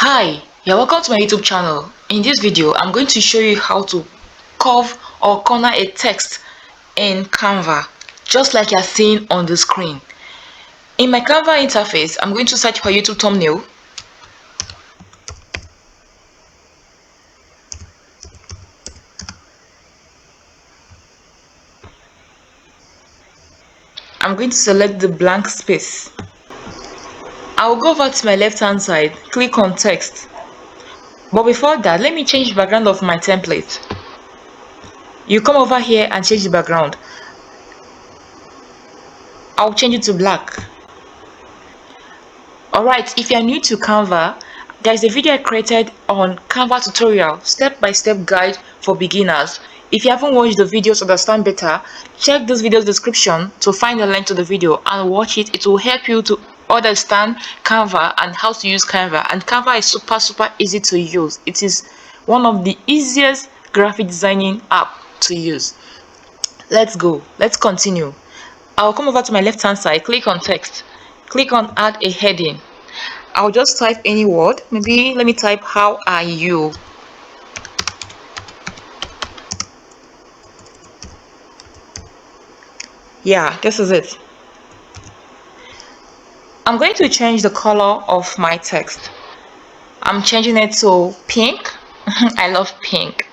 Hi, you're welcome to my YouTube channel. In this video, I'm going to show you how to curve or corner a text in Canva, just like you're seeing on the screen. In my Canva interface, I'm going to search for YouTube thumbnail. I'm going to select the blank space. I'll go over to my left hand side, click on text. But before that, let me change the background of my template. You come over here and change the background. I'll change it to black. Alright, if you are new to Canva, there's a video I created on Canva tutorial, step-by-step guide for beginners. If you haven't watched the video to understand better, check this video's description to find the link to the video and watch it. It will help you to understand Canva and how to use Canva. And Canva is super easy to use. It is one of the easiest graphic designing app to use. Let's go. Let's continue. I'll come over to my left hand side, click on text, click on add a heading. I'll just type any word. Maybe let me type how are you. Yeah, this is it. I'm going to change the color of my text. I'm changing it to pink. I love pink.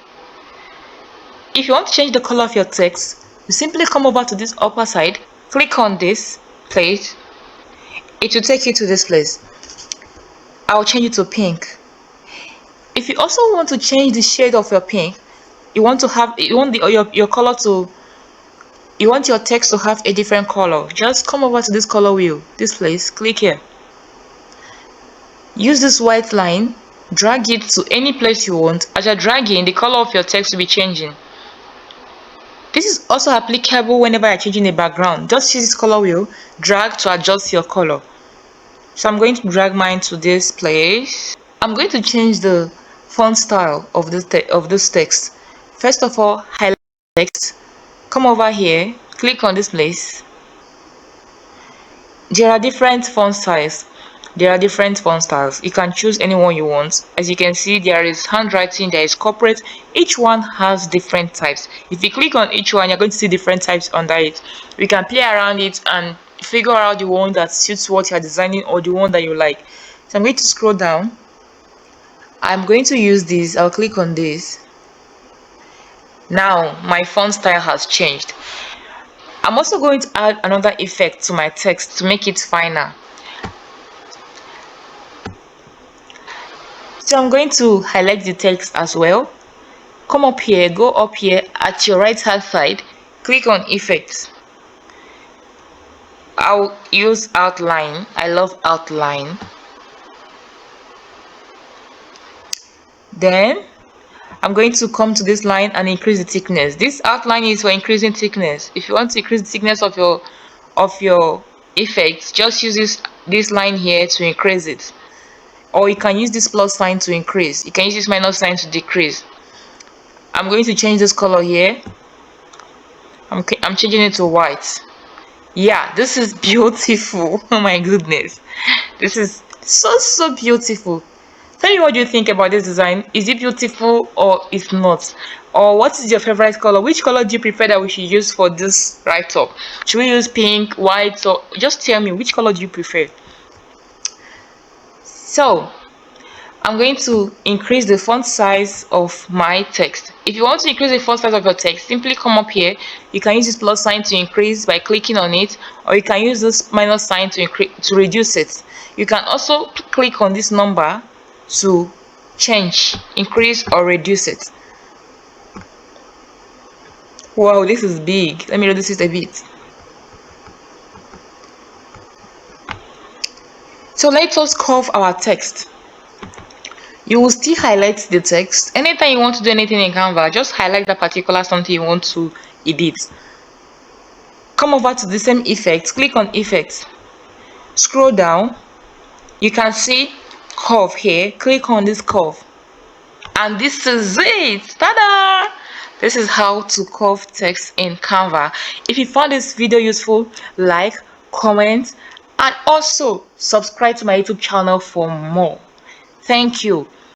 If you want to change the color of your text, you simply come over to this upper side, click on this place. It will take you to this place. I'll change it to pink. If you also want to change the shade of your pink, you want your color to you want your text to have a different color, just come over to this color wheel, this place, click here. Use this white line, drag it to any place you want. As you're dragging, the color of your text will be changing. This is also applicable whenever you're changing the background. Just use this color wheel, drag to adjust your color. So I'm going to drag mine to this place. I'm going to change the font style of this text. First of all, highlight text, come over here, click on this place. There are different font styles. You can choose any one you want. As you can see, there is handwriting, there is corporate. Each one has different types. If you click on each one, you're going to see different types under it. We can play around it and figure out the one that suits what you're designing or the one that you like. So I'm going to scroll down. I'm going to use this. I'll click on this. Now my font style has changed. I'm also going to add another effect to my text to make it finer. So I'm going to highlight the text as well. Come up here, go up here at your right hand side, click on effects. I'll use outline. I love outline. Then I'm going to come to this line and increase the thickness. This outline is for increasing thickness. If you want to increase the thickness of your effects, just use this line here to increase it. Or you can use this plus sign to increase. You can use this minus sign to decrease. I'm going to change this color here. I'm changing it to white. Yeah, this is beautiful. Oh my goodness, this is so beautiful. Tell me, what do you think about this design? Is it beautiful or it's not? Or what is your favorite color? Which color do you prefer that we should use for this write-up? Should we use pink, white, or just tell me which color do you prefer? So I'm going to increase the font size of my text. If you want to increase the font size of your text, simply come up here. You can use this plus sign to increase by clicking on it, or you can use this minus sign to reduce it. You can also click on this number to change, increase or reduce it. Wow, this is big. Let me reduce it a bit. So let us curve our text. You will still highlight the text. Anytime you want to do anything in Canva, just highlight that particular something you want to edit. Come over to the same effect, click on effects, scroll down. You can see curve here. Click on this curve, and this is it. Ta-da! This is how to curve text in Canva. If you found this video useful, like, comment, and also subscribe to my YouTube channel for more. thank you.